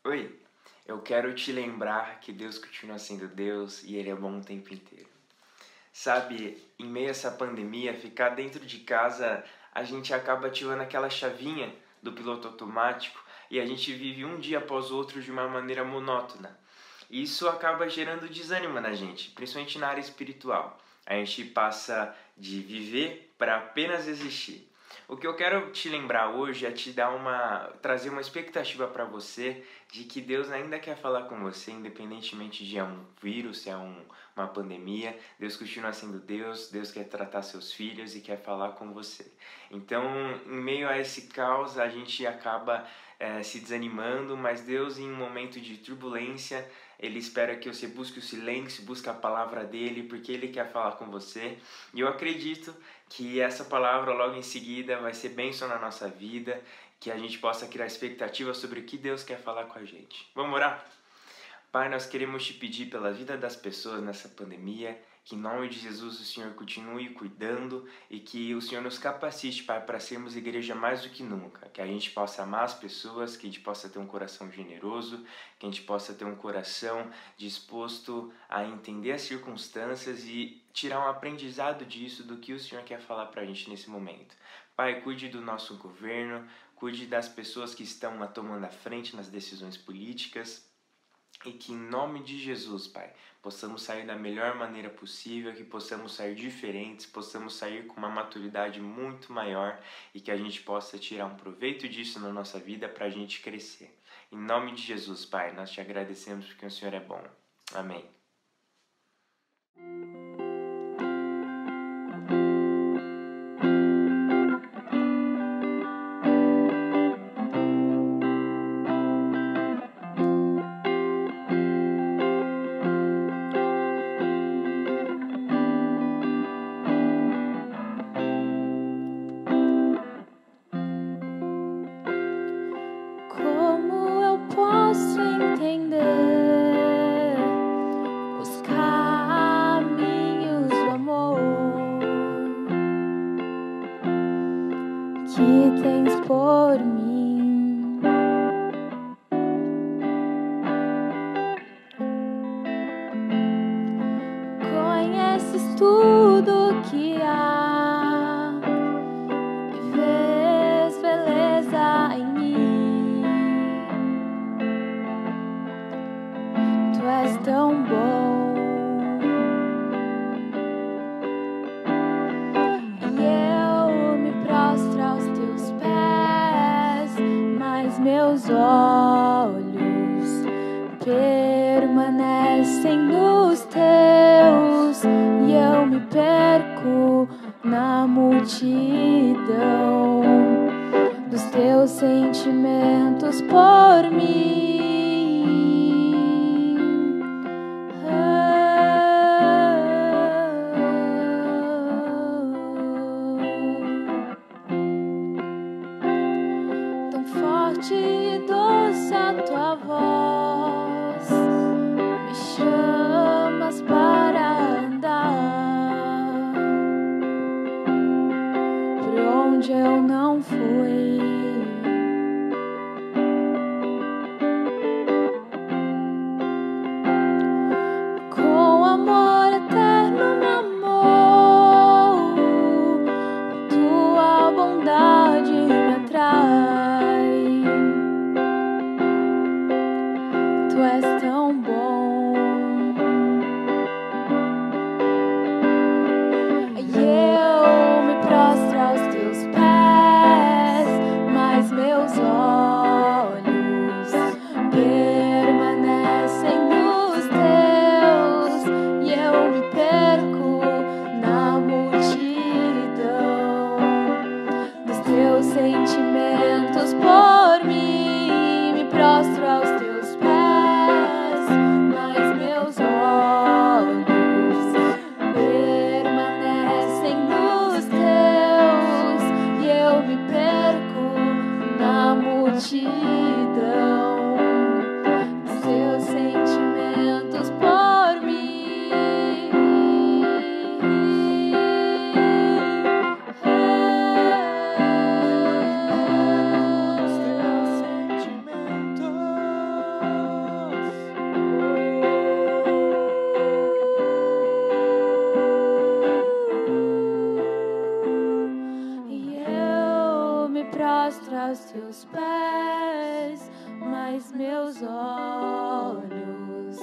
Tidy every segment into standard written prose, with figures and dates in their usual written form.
Oi, eu quero te lembrar que Deus continua sendo Deus e Ele é bom o tempo inteiro. Sabe, em meio a essa pandemia, ficar dentro de casa, a gente acaba ativando aquela chavinha do piloto automático e a gente vive um dia após o outro de uma maneira monótona. E isso acaba gerando desânimo na gente, principalmente na área espiritual. A gente passa de viver para apenas existir. O que eu quero te lembrar hoje é trazer uma expectativa para você de que Deus ainda quer falar com você, independentemente de um vírus, se é uma pandemia. Deus continua sendo Deus, Deus quer tratar seus filhos e quer falar com você. Então, em meio a esse caos, a gente acaba se desanimando, mas Deus, em um momento de turbulência, Ele espera que você busque o silêncio, busque a palavra dEle, porque Ele quer falar com você. E eu acredito que essa palavra logo em seguida vai ser bênção na nossa vida, que a gente possa criar expectativa sobre o que Deus quer falar com a gente. Vamos orar? Pai, nós queremos te pedir pela vida das pessoas nessa pandemia, que em nome de Jesus o Senhor continue cuidando e que o Senhor nos capacite, Pai, para sermos igreja mais do que nunca, que a gente possa amar as pessoas, que a gente possa ter um coração generoso, que a gente possa ter um coração disposto a entender as circunstâncias e tirar um aprendizado disso, do que o Senhor quer falar para a gente nesse momento. Pai, cuide do nosso governo, cuide das pessoas que estão tomando a frente nas decisões políticas, e que em nome de Jesus, Pai, possamos sair da melhor maneira possível, que possamos sair diferentes, possamos sair com uma maturidade muito maior e que a gente possa tirar um proveito disso na nossa vida para a gente crescer. Em nome de Jesus, Pai, nós te agradecemos porque o Senhor é bom. Amém. Como eu posso entender os caminhos do amor que tens por mim? Conheces tudo que há e vês beleza em mim. Tu és tão bom e eu me prostro aos teus pés, mas meus olhos permanecem nos teus e eu me perco na multidão dos teus sentimentos por mim. Tão forte e doce a tua voz, me chamas para andar por onde eu não fui. Com amor eterno me amou, tua bondade me atrai. Tu és tão bom e eu me prostro aos teus pés, mas meus olhos permanecem nos teus e eu me perco na multidão dos teus sentimentos por mim. Me prostro aos teus pés, teus pés, mas meus olhos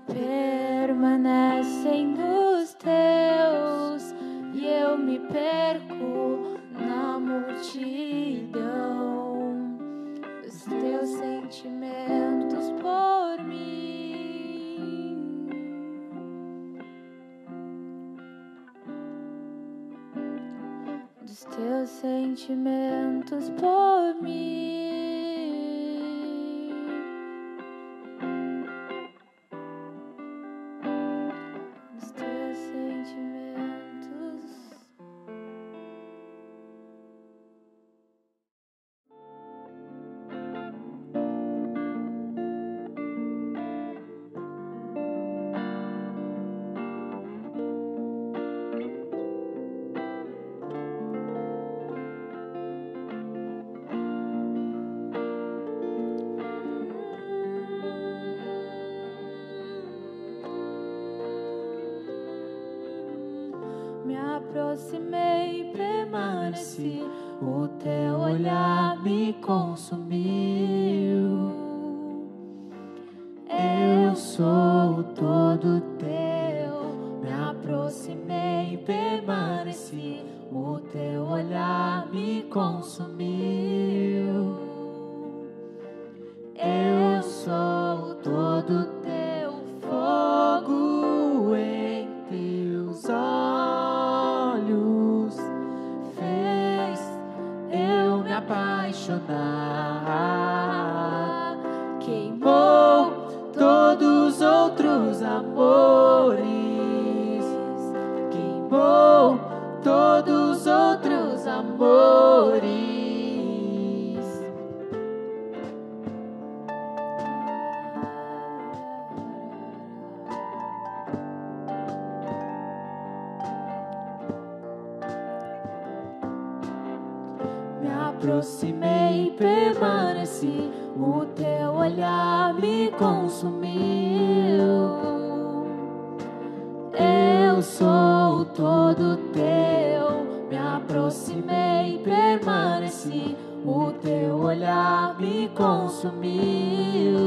permanecem nos teus, e eu me perco na multidão dos teus sentimentos por mim. Dos teus sentimentos por mim. Dos teus sentimentos. Me aproximei, permaneci, o teu olhar me consumiu. Eu sou todo teu. Me aproximei, permaneci, o teu olhar me consumiu. Eu sou todo teu, fogo em teus olhos fez eu me apaixonar. Queimou todos os outros amores, queimou todos os outros amores. Me aproximei, permaneci, o teu olhar me consumiu. Eu sou todo teu. Me aproximei, permaneci, o teu olhar me consumiu.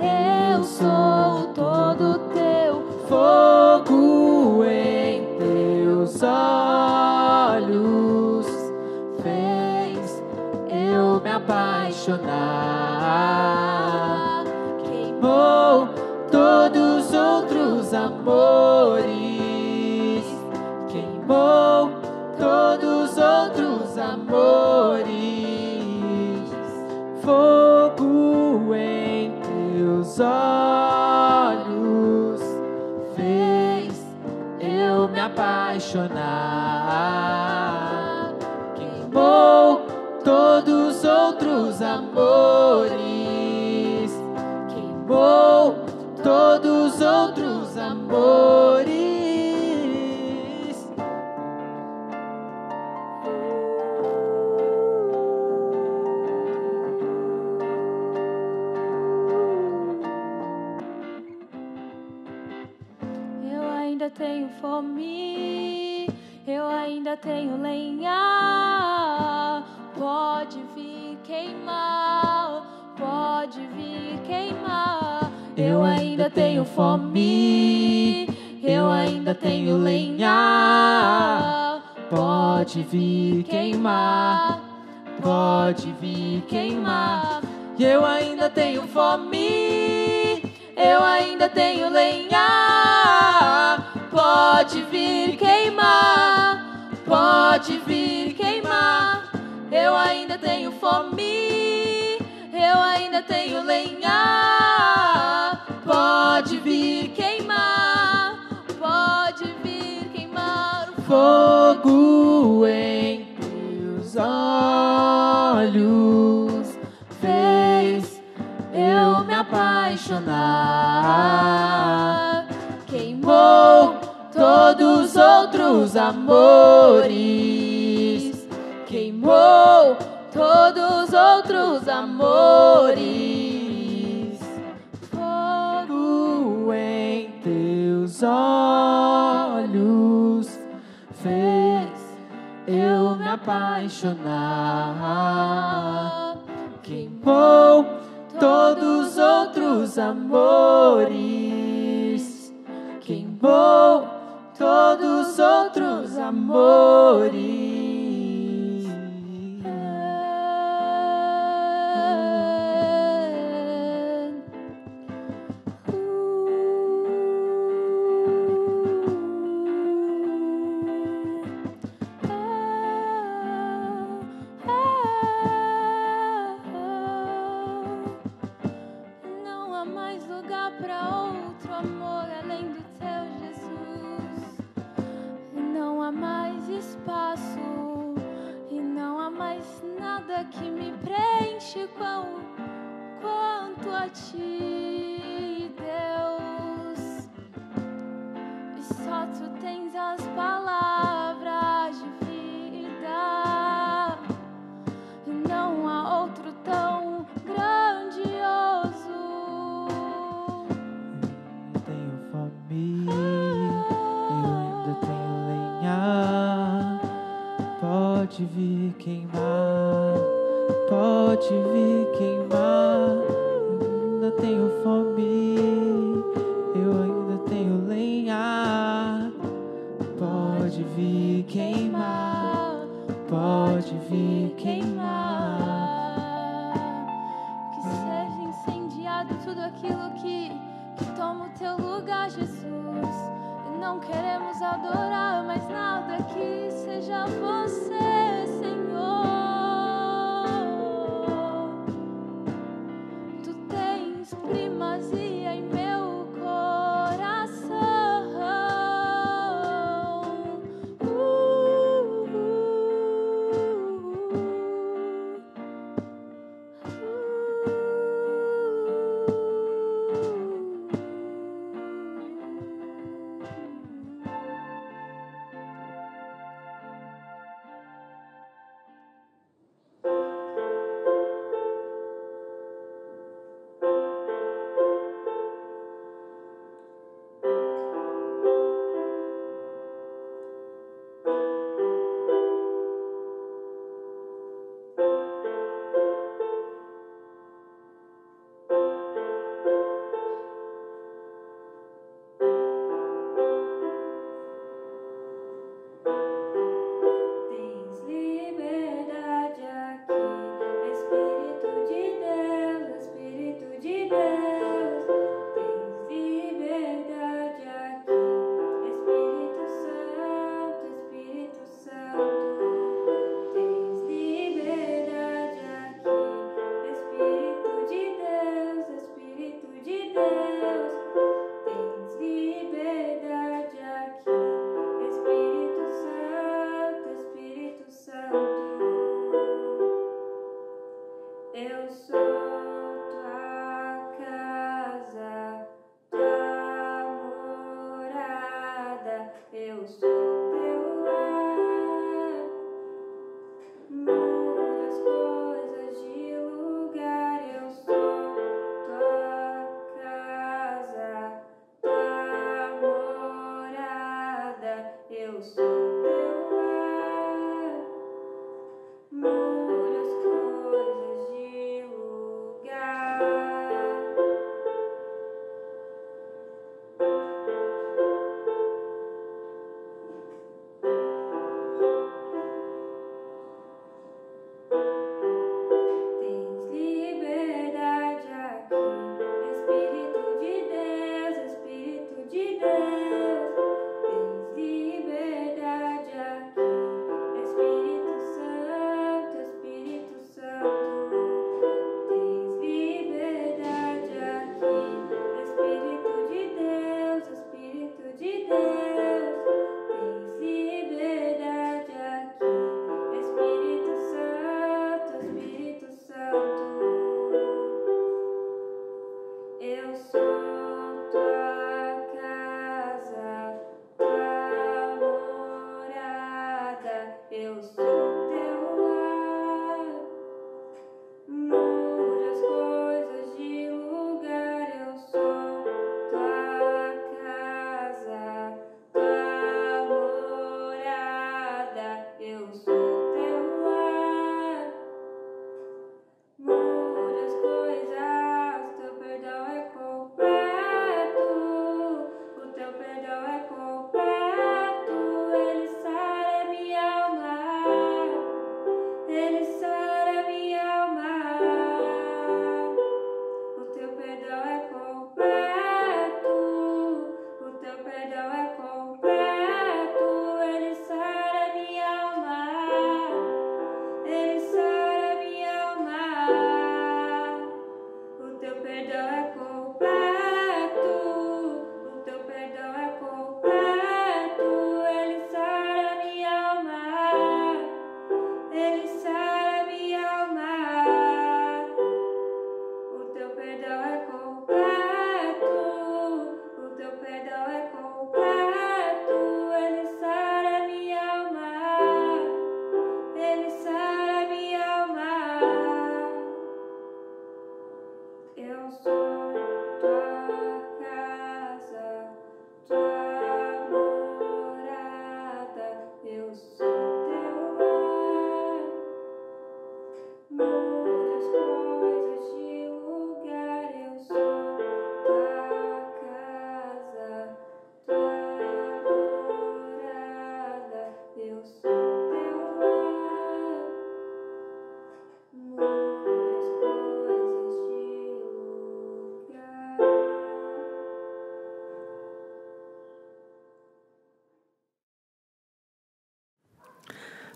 Eu sou todo teu, fogo em teus olhos fez eu me apaixonar. Queimou todos os outros amores, queimou todos os outros amores. Fogo em teus olhos fez eu me apaixonar. Queimou todos os outros amores, queimou todos os outros amores. Eu ainda tenho fome, eu ainda tenho lenha. Pode vir queimar, pode vir queimar. Eu ainda tenho fome, eu ainda tenho lenha. Pode vir queimar, pode vir queimar. Eu ainda tenho fome, eu ainda tenho lenha. Pode vir queimar, pode vir queimar. Eu ainda tenho fome, eu ainda tenho lenha. Pode vir queimar, pode vir queimar. Fogo em teus olhos fez eu me apaixonar. Queimou todos os outros amores, queimou todos os outros amores. Fogo em teus olhos fez eu me apaixonar. Queimou todos os outros amores, queimou todos os outros amores. Não há mais lugar para outro amor além do teu, Jesus. Não há mais espaço e não há mais nada que me preenche quanto a ti, Deus. E só tu tens as palavras de vida e não há outro tão grandioso. Eu tenho fome, eu ainda tenho lenha. Pode vir queimar, pode vir queimar. Eu ainda tenho fome, eu ainda tenho lenha. Pode vir queimar, pode vir queimar. Que seja incendiado tudo aquilo que toma o teu lugar, Jesus. E não queremos adorar mais nada que seja você, Senhor. Tu tens primazia em meu coração. Tens liberdade aqui, Espírito de Deus, Espírito de Deus. Tens liberdade aqui, Espírito Santo, Espírito Santo. Tens liberdade aqui, Espírito de Deus, Espírito de Deus. Tens liberdade aqui, Espírito Santo, Espírito Santo. Eu sou tua casa, tua morada. Eu sou teu lar. Muda as coisas de lugar. Eu sou tua casa, tua morada. Eu sou teu lar. Muda as coisas de lugar.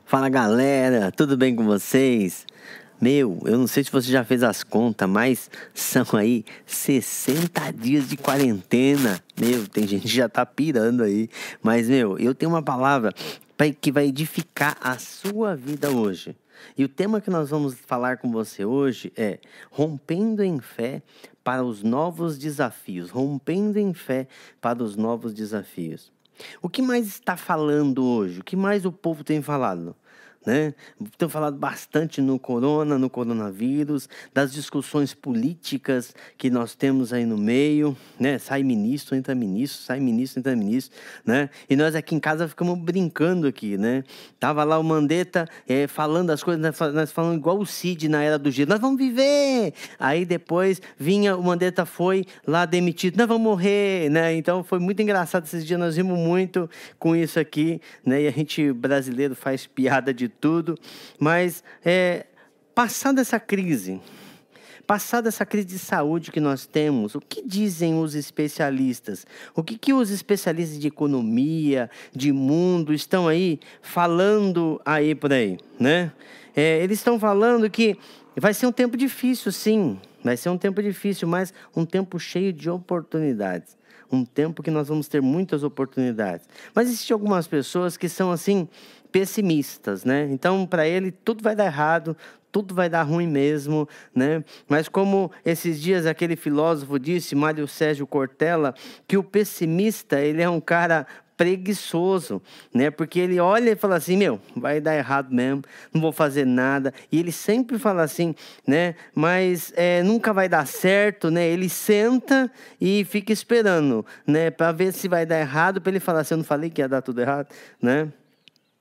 Fala galera, tudo bem com vocês? Eu não sei se você já fez as contas, mas são aí 60 dias de quarentena. Tem gente que já tá pirando aí. Mas, eu tenho uma palavra que vai edificar a sua vida hoje. E o tema que nós vamos falar com você hoje é rompendo em fé para os novos desafios. Rompendo em fé para os novos desafios. O que mais está falando hoje? O que mais o povo tem falado? Tem falado bastante no coronavírus, das discussões políticas que nós temos aí no meio, sai ministro, entra ministro, sai ministro, entra ministro, E nós aqui em casa ficamos brincando aqui, Tava lá o Mandetta falando as coisas, nós falando igual o Cid na Era do Gelo, nós vamos viver! Aí depois vinha, o Mandetta foi lá demitido, nós vamos morrer, Então foi muito engraçado esses dias, nós rimos muito com isso aqui, E a gente brasileiro faz piada de tudo, mas passada essa crise de saúde que nós temos, o que dizem os especialistas? O que os especialistas de economia, de mundo, estão aí falando aí por aí, Eles estão falando que vai ser um tempo difícil, sim, vai ser um tempo difícil, mas um tempo cheio de oportunidades. Um tempo que nós vamos ter muitas oportunidades. Mas existem algumas pessoas que são assim, pessimistas, Então, para ele, tudo vai dar errado, tudo vai dar ruim mesmo, Mas como esses dias aquele filósofo disse, Mário Sérgio Cortella, que o pessimista, ele é um cara preguiçoso, Porque ele olha e fala assim, vai dar errado mesmo, não vou fazer nada. E ele sempre fala assim, Mas nunca vai dar certo, Ele senta e fica esperando, Para ver se vai dar errado, para ele falar assim, eu não falei que ia dar tudo errado,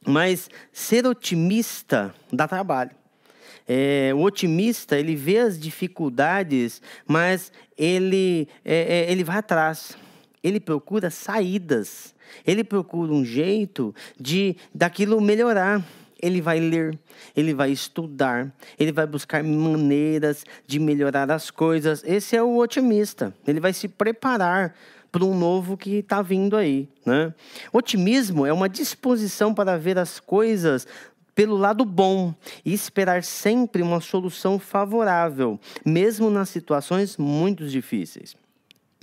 Mas ser otimista dá trabalho. O otimista, ele vê as dificuldades, mas ele vai atrás. Ele procura saídas. Ele procura um jeito daquilo melhorar. Ele vai ler, ele vai estudar, ele vai buscar maneiras de melhorar as coisas. Esse é o otimista. Ele vai se preparar para um novo que está vindo aí, Otimismo é uma disposição para ver as coisas pelo lado bom e esperar sempre uma solução favorável, mesmo nas situações muito difíceis.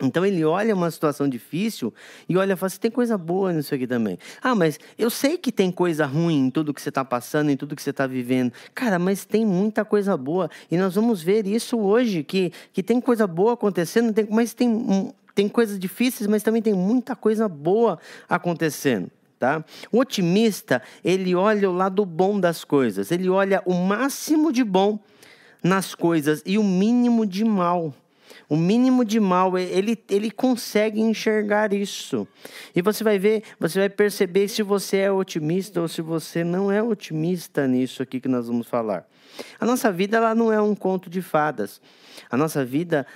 Então ele olha uma situação difícil e olha e fala assim, tem coisa boa nisso aqui também. Mas eu sei que tem coisa ruim em tudo que você está passando, em tudo que você está vivendo. Cara, mas tem muita coisa boa. E nós vamos ver isso hoje, que tem coisa boa acontecendo, mas tem coisas difíceis, mas também tem muita coisa boa acontecendo. Tá? O otimista, ele olha o lado bom das coisas. Ele olha o máximo de bom nas coisas e o mínimo de mal. O mínimo de mal, ele consegue enxergar isso. E você vai ver, você vai perceber se você é otimista ou se você não é otimista nisso aqui que nós vamos falar. A nossa vida, ela não é um conto de fadas. A nossa vida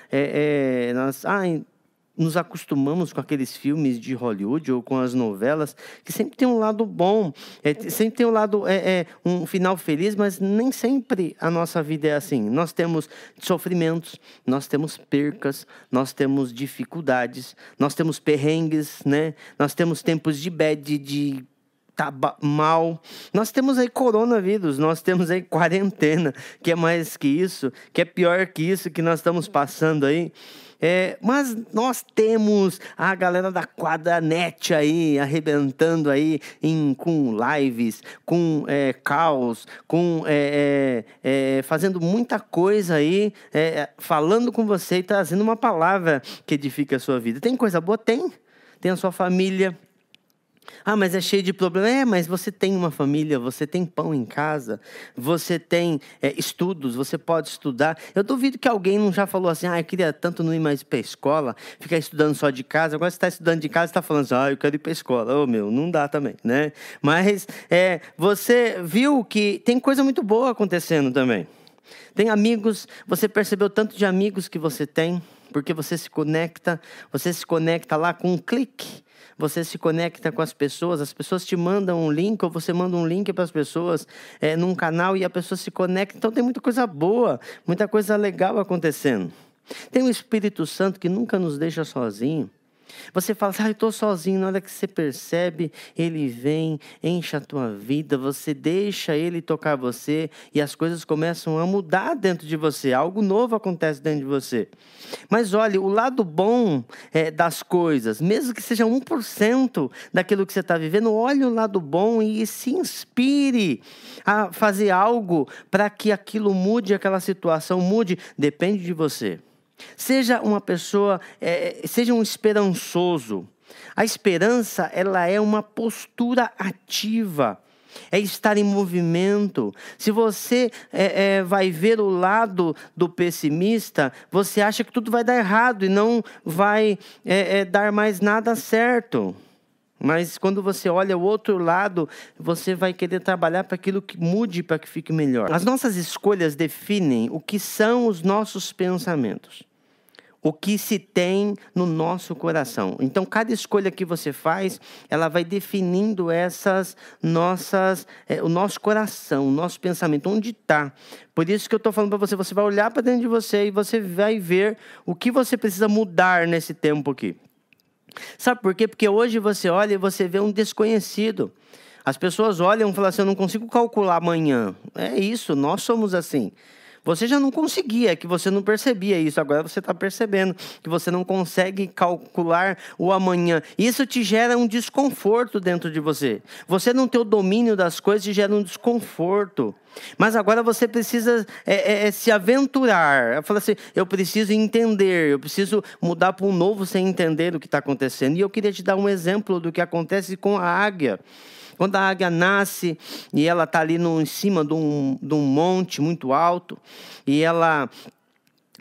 nos acostumamos com aqueles filmes de Hollywood ou com as novelas, que sempre tem um lado bom, sempre tem um lado, um final feliz, mas nem sempre a nossa vida é assim. Nós temos sofrimentos, nós temos percas, nós temos dificuldades, nós temos perrengues, Nós temos tempos de bad, tá mal. Nós temos aí coronavírus, nós temos aí quarentena, que é mais que isso, que é pior que isso que nós estamos passando aí. Mas nós temos a galera da Quadranet aí, arrebentando aí com lives, com caos, fazendo muita coisa aí, falando com você e trazendo uma palavra que edifica a sua vida. Tem coisa boa? Tem. Tem a sua família. Ah, mas é cheio de problema. Mas você tem uma família, você tem pão em casa, você tem estudos, você pode estudar. Eu duvido que alguém não já falou assim, eu queria tanto não ir mais para a escola, ficar estudando só de casa. Agora você está estudando de casa e está falando assim, eu quero ir para a escola. Ô, meu, não dá também, né? Mas você viu que tem coisa muito boa acontecendo também. Tem amigos, você percebeu tanto de amigos que você tem, porque você se conecta lá com um clique. Você se conecta com as pessoas te mandam um link, ou você manda um link para as pessoas num canal e a pessoa se conecta. Então tem muita coisa boa, muita coisa legal acontecendo. Tem o Espírito Santo que nunca nos deixa sozinho. Você fala assim, eu estou sozinho. Na hora que você percebe, ele vem, enche a tua vida, você deixa ele tocar você e as coisas começam a mudar dentro de você. Algo novo acontece dentro de você. Mas olha, o lado bom das coisas, mesmo que seja 1% daquilo que você está vivendo, olhe o lado bom e se inspire a fazer algo para que aquilo mude, aquela situação mude. Depende de você. Seja uma pessoa, seja um esperançoso. A esperança, ela é uma postura ativa. É estar em movimento. Se você vai ver o lado do pessimista, você acha que tudo vai dar errado e não vai dar mais nada certo. Mas quando você olha o outro lado, você vai querer trabalhar para aquilo que mude, para que fique melhor. As nossas escolhas definem o que são os nossos pensamentos. O que se tem no nosso coração. Então, cada escolha que você faz, ela vai definindo o nosso coração, o nosso pensamento, onde está. Por isso que eu estou falando para você, você vai olhar para dentro de você e você vai ver o que você precisa mudar nesse tempo aqui. Sabe por quê? Porque hoje você olha e você vê um desconhecido. As pessoas olham e falam assim, eu não consigo calcular amanhã. É isso, nós somos assim. Você já não conseguia, que você não percebia isso. Agora você está percebendo que você não consegue calcular o amanhã. Isso te gera um desconforto dentro de você. Você não ter o domínio das coisas te gera um desconforto. Mas agora você precisa se aventurar. Fala assim, eu preciso entender, eu preciso mudar para um novo sem entender o que está acontecendo. E eu queria te dar um exemplo do que acontece com a águia. Quando a águia nasce e ela está ali em cima de um monte muito alto, e ela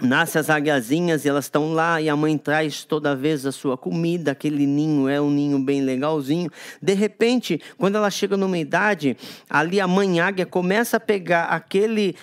nasce as águiazinhas e elas estão lá e a mãe traz toda vez a sua comida, aquele ninho é um ninho bem legalzinho. De repente, quando ela chega numa idade, ali a mãe águia começa a pegar aquele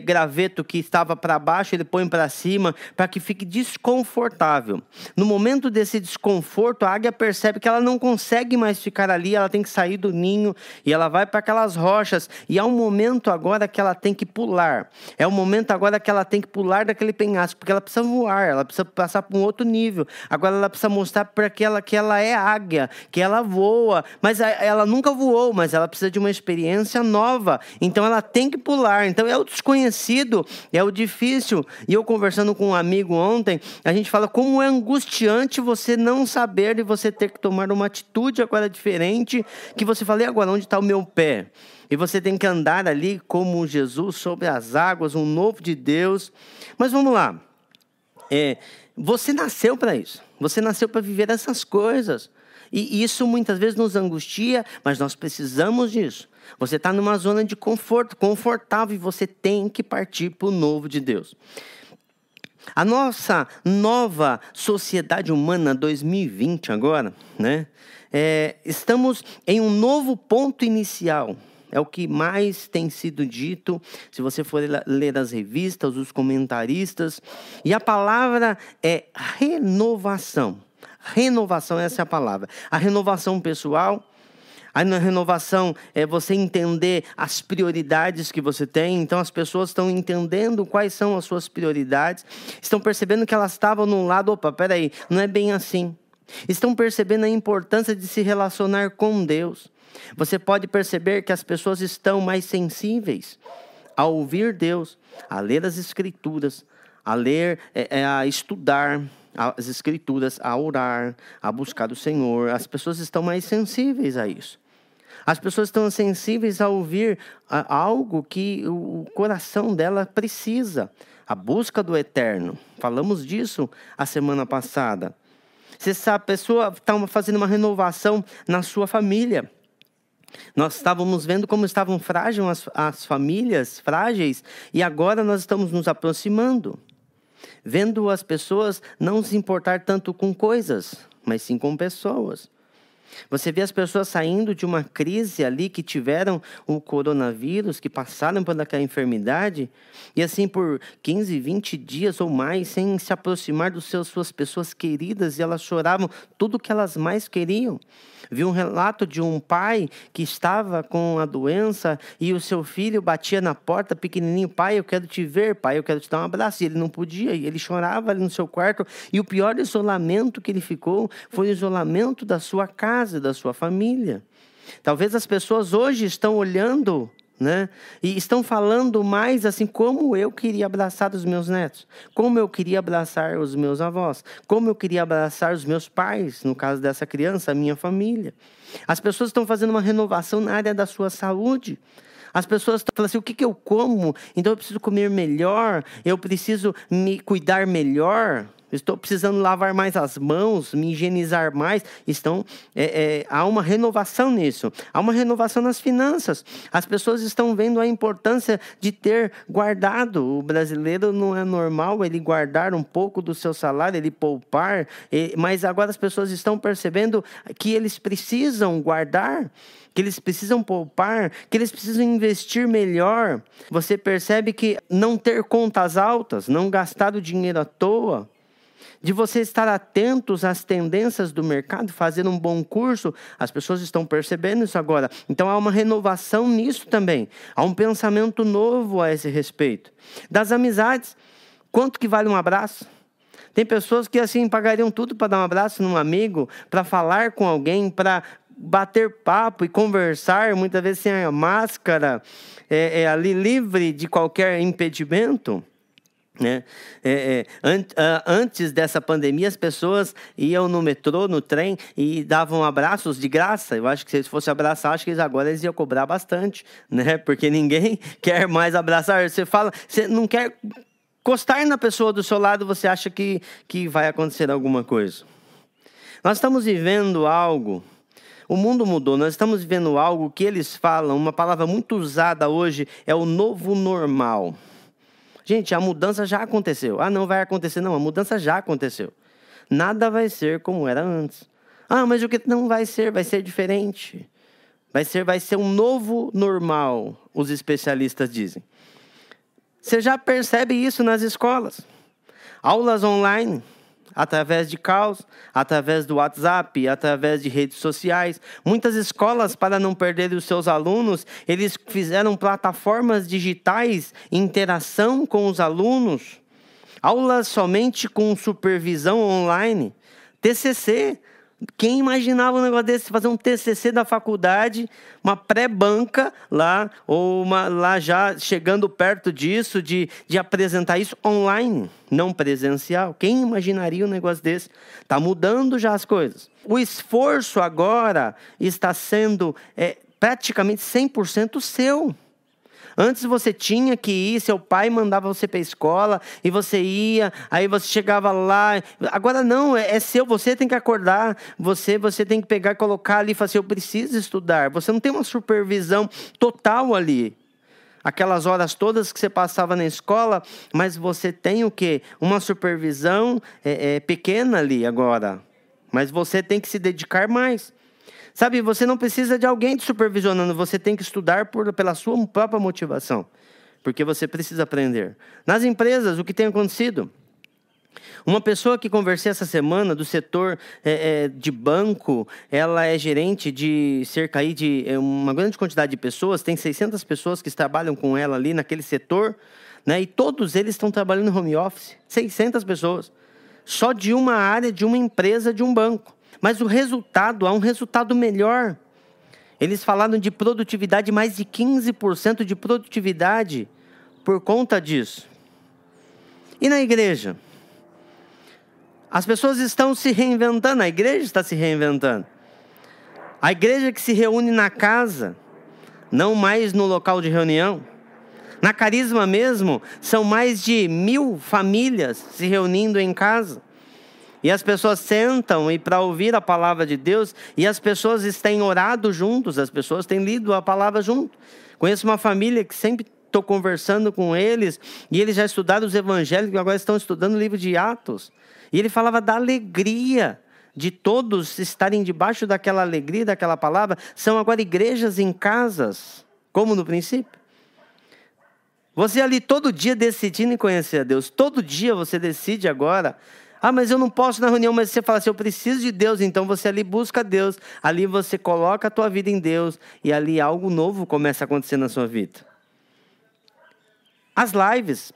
graveto que estava para baixo, ele põe para cima para que fique desconfortável. No momento desse desconforto, a águia percebe que ela não consegue mais ficar ali, ela tem que sair do ninho e ela vai para aquelas rochas e há um momento agora que ela tem que pular. É um momento agora que ela tem que pular daquele penhasco, porque ela precisa voar, ela precisa passar para um outro nível. Agora ela precisa mostrar para que ela é águia, que ela voa, mas ela nunca voou, mas ela precisa de uma experiência nova, então ela tem que pular. Então é o desconhecido, é o difícil. E eu conversando com um amigo ontem, a gente fala como é angustiante você não saber e você ter que tomar uma atitude agora diferente, que você fala, e agora onde está o meu pé? E você tem que andar ali como Jesus sobre as águas, um novo de Deus. Mas vamos lá. Você nasceu para isso. Você nasceu para viver essas coisas. E isso muitas vezes nos angustia, mas nós precisamos disso. Você está numa zona de conforto, confortável, e você tem que partir para o novo de Deus. A nossa nova sociedade humana 2020 agora, né? Estamos em um novo ponto inicial. É o que mais tem sido dito, se você for ler as revistas, os comentaristas. E a palavra é renovação. Renovação, essa é a palavra. A renovação pessoal, a renovação é você entender as prioridades que você tem. Então as pessoas estão entendendo quais são as suas prioridades. Estão percebendo que elas estavam num lado, opa, peraí, não é bem assim. Estão percebendo a importância de se relacionar com Deus. Você pode perceber que as pessoas estão mais sensíveis a ouvir Deus, a ler as Escrituras, a estudar as Escrituras, a orar, a buscar o Senhor. As pessoas estão mais sensíveis a isso. As pessoas estão sensíveis a ouvir algo que o coração dela precisa. A busca do eterno. Falamos disso a semana passada. Se essa pessoa está fazendo uma renovação na sua família. Nós estávamos vendo como estavam frágeis as famílias, frágeis, e agora nós estamos nos aproximando. Vendo as pessoas não se importar tanto com coisas, mas sim com pessoas. Você vê as pessoas saindo de uma crise ali que tiveram o coronavírus, que passaram por aquela enfermidade, e assim por 15, 20 dias ou mais, sem se aproximar das suas pessoas queridas, e elas choravam tudo o que elas mais queriam. Vi um relato de um pai que estava com a doença e o seu filho batia na porta, pequenininho: pai, eu quero te ver, pai, eu quero te dar um abraço. E ele não podia, e ele chorava ali no seu quarto. E o pior isolamento que ele ficou foi o isolamento da sua casa, da sua família. Talvez as pessoas hoje estão olhando, né? E estão falando mais assim: como eu queria abraçar os meus netos, como eu queria abraçar os meus avós, como eu queria abraçar os meus pais, no caso dessa criança, a minha família. As pessoas estão fazendo uma renovação na área da sua saúde. As pessoas estão falando assim: o que eu como? Então eu preciso comer melhor, eu preciso me cuidar melhor. Estou precisando lavar mais as mãos, me higienizar mais. Há uma renovação nisso. Há uma renovação nas finanças. As pessoas estão vendo a importância de ter guardado. O brasileiro não é normal ele guardar um pouco do seu salário, ele poupar. Mas agora as pessoas estão percebendo que eles precisam guardar, que eles precisam poupar, que eles precisam investir melhor. Você percebe que não ter contas altas, não gastar o dinheiro à toa, de você estar atentos às tendências do mercado, fazer um bom curso, as pessoas estão percebendo isso agora. Então há uma renovação nisso também. Há um pensamento novo a esse respeito. Das amizades, quanto que vale um abraço? Tem pessoas que assim pagariam tudo para dar um abraço num amigo, para falar com alguém, para bater papo e conversar, muitas vezes sem a máscara, ali livre de qualquer impedimento. Antes dessa pandemia, as pessoas iam no metrô, no trem, e davam abraços de graça. Eu acho que se eles fossem abraçar, acho que agora eles iam cobrar bastante, né? Porque ninguém quer mais abraçar. Você não quer encostar na pessoa do seu lado, você acha que vai acontecer alguma coisa. Nós estamos vivendo algo. O mundo mudou, nós estamos vivendo algo que eles falam, uma palavra muito usada hoje, é o novo normal. Gente, a mudança já aconteceu. Não vai acontecer, não. A mudança já aconteceu. Nada vai ser como era antes. Mas o que não vai ser diferente. Vai ser um novo normal, os especialistas dizem. Você já percebe isso nas escolas. Aulas online, através de calls, através do WhatsApp, através de redes sociais. Muitas escolas, para não perderem os seus alunos, eles fizeram plataformas digitais, interação com os alunos, aulas somente com supervisão online, TCC. Quem imaginava um negócio desse, fazer um TCC da faculdade, uma pré-banca lá, ou lá já chegando perto disso, de apresentar isso online, não presencial? Quem imaginaria um negócio desse? Está mudando já as coisas. O esforço agora está sendo praticamente 100% seu. Antes você tinha que ir, seu pai mandava você para a escola, e você ia, aí você chegava lá. Agora não, é seu, você tem que acordar, você tem que pegar e colocar ali e falar assim: eu preciso estudar. Você não tem uma supervisão total ali. Aquelas horas todas que você passava na escola, mas você tem o quê? Uma supervisão pequena ali agora. Mas você tem que se dedicar mais. Sabe, você não precisa de alguém te supervisionando, você tem que estudar pela sua própria motivação, porque você precisa aprender. Nas empresas, o que tem acontecido? Uma pessoa que conversei essa semana do setor de banco, ela é gerente de cerca aí de uma grande quantidade de pessoas, tem 600 pessoas que trabalham com ela ali naquele setor, né? E todos eles estão trabalhando em home office, 600 pessoas, só de uma área, de uma empresa, de um banco. Mas há um resultado melhor. Eles falaram de produtividade, mais de 15% de produtividade por conta disso. E na igreja? As pessoas estão se reinventando, a igreja está se reinventando. A igreja que se reúne na casa, não mais no local de reunião. Na Carisma mesmo, são mais de 1.000 famílias se reunindo em casa. E as pessoas sentam e para ouvir a palavra de Deus, e as pessoas têm orado juntos, as pessoas têm lido a palavra junto. Conheço uma família que sempre estou conversando com eles, e eles já estudaram os evangelhos, e agora estão estudando o livro de Atos. E ele falava da alegria de todos estarem debaixo daquela alegria, daquela palavra. São agora igrejas em casas, como no princípio. Você ali todo dia decidindo em conhecer a Deus. Todo dia você decide agora. Mas eu não posso na reunião, mas você fala assim, eu preciso de Deus. Então você ali busca Deus. Ali você coloca a tua vida em Deus. E ali algo novo começa a acontecer na sua vida. As lives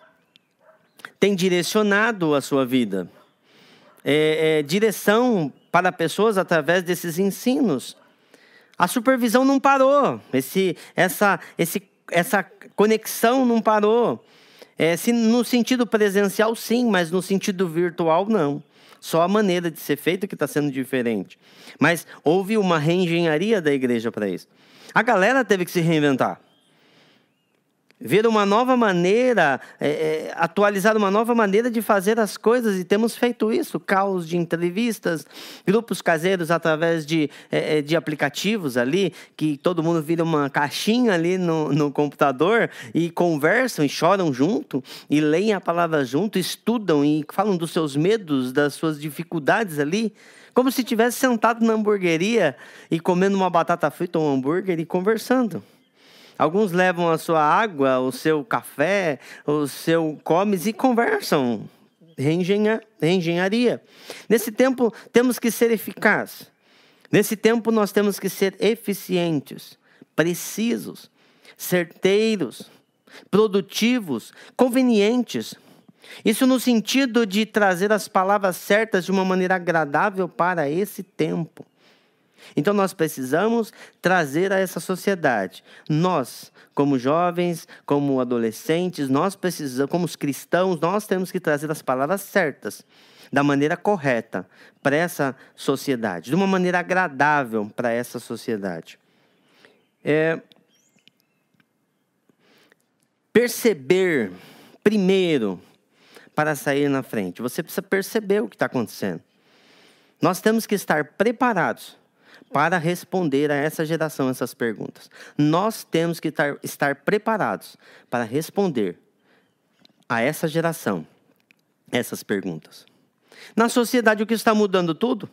têm direcionado a sua vida. Direção para pessoas através desses ensinos. A supervisão não parou. Essa conexão não parou. No sentido presencial, sim, mas no sentido virtual, não. Só a maneira de ser feito que está sendo diferente. Mas houve uma reengenharia da igreja para isso. A galera teve que se reinventar. Ver uma nova maneira, atualizar uma nova maneira de fazer as coisas, e temos feito isso. Caos de entrevistas, grupos caseiros através de aplicativos ali, que todo mundo vira uma caixinha ali no computador e conversam e choram junto, e leem a palavra junto, estudam e falam dos seus medos, das suas dificuldades ali, como se estivesse sentado na hamburgueria e comendo uma batata frita ou um hambúrguer e conversando. Alguns levam a sua água, o seu café, o seu comes e conversam. Reengenharia. Nesse tempo, temos que ser eficazes. Nesse tempo, nós temos que ser eficientes, precisos, certeiros, produtivos, convenientes. Isso no sentido de trazer as palavras certas de uma maneira agradável para esse tempo. Então nós precisamos trazer a essa sociedade. Nós, como jovens, como adolescentes, nós precisamos, como os cristãos, nós temos que trazer as palavras certas, da maneira correta para essa sociedade, de uma maneira agradável para essa sociedade. Perceber primeiro para sair na frente. Você precisa perceber o que está acontecendo. Nós temos que estar preparados para responder a essa geração essas perguntas. Nós temos que estar preparados para responder a essa geração essas perguntas. Na sociedade, o que está mudando tudo?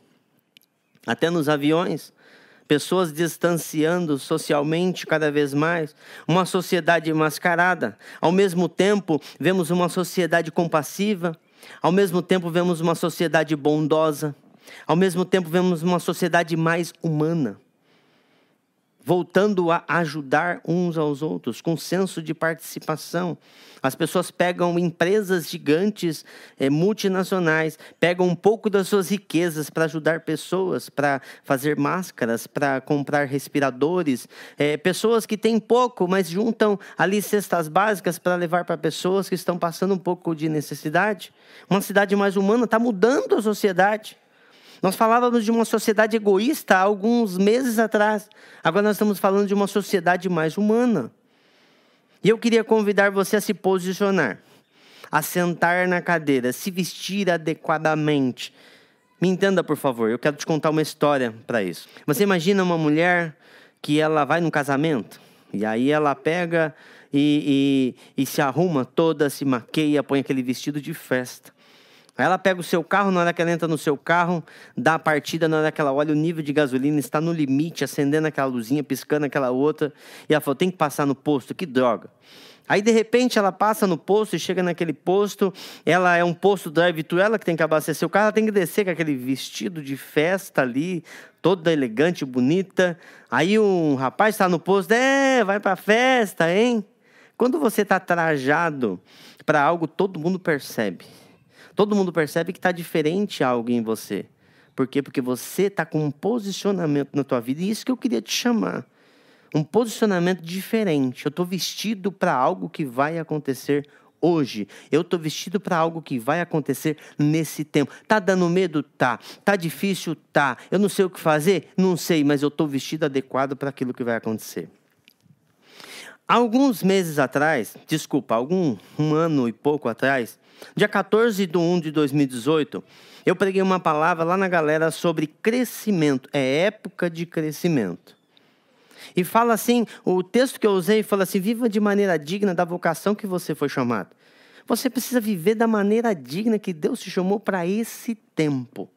Até nos aviões, pessoas distanciando socialmente cada vez mais, uma sociedade mascarada. Ao mesmo tempo, vemos uma sociedade compassiva, ao mesmo tempo, vemos uma sociedade bondosa. Ao mesmo tempo, vemos uma sociedade mais humana, voltando a ajudar uns aos outros, com senso de participação. As pessoas pegam empresas gigantes, multinacionais, pegam um pouco das suas riquezas para ajudar pessoas, para fazer máscaras, para comprar respiradores. Pessoas que têm pouco, mas juntam ali cestas básicas para levar para pessoas que estão passando um pouco de necessidade. Uma cidade mais humana está mudando a sociedade. Nós falávamos de uma sociedade egoísta há alguns meses atrás. Agora nós estamos falando de uma sociedade mais humana. E eu queria convidar você a se posicionar, a sentar na cadeira, se vestir adequadamente. Me entenda, por favor, eu quero te contar uma história para isso. Você imagina uma mulher que ela vai num casamento, e aí ela pega e se arruma toda, se maqueia, põe aquele vestido de festa. Aí ela pega o seu carro, na hora que ela entra no seu carro, dá a partida, na hora que ela olha o nível de gasolina, está no limite, acendendo aquela luzinha, piscando aquela outra. E ela falou, tem que passar no posto, que droga. Aí, de repente, ela passa no posto e chega naquele posto. Ela é um posto drive-thru, ela que tem que abastecer o carro, ela tem que descer com aquele vestido de festa ali, toda elegante, bonita. Aí um rapaz está no posto, vai pra festa, hein? Quando você está trajado para algo, todo mundo percebe. Todo mundo percebe que está diferente algo em você. Por quê? Porque você está com um posicionamento na tua vida. E isso que eu queria te chamar. Um posicionamento diferente. Eu estou vestido para algo que vai acontecer hoje. Eu estou vestido para algo que vai acontecer nesse tempo. Tá dando medo? Tá. Tá difícil? Tá. Eu não sei o que fazer? Não sei, mas eu estou vestido adequado para aquilo que vai acontecer. Alguns meses atrás, um ano e pouco atrás, Dia 14/1/2018, eu preguei uma palavra lá na galera sobre crescimento. É época de crescimento. E fala assim, o texto que eu usei fala assim: viva de maneira digna da vocação que você foi chamado. Você precisa viver da maneira digna que Deus te chamou para esse tempo.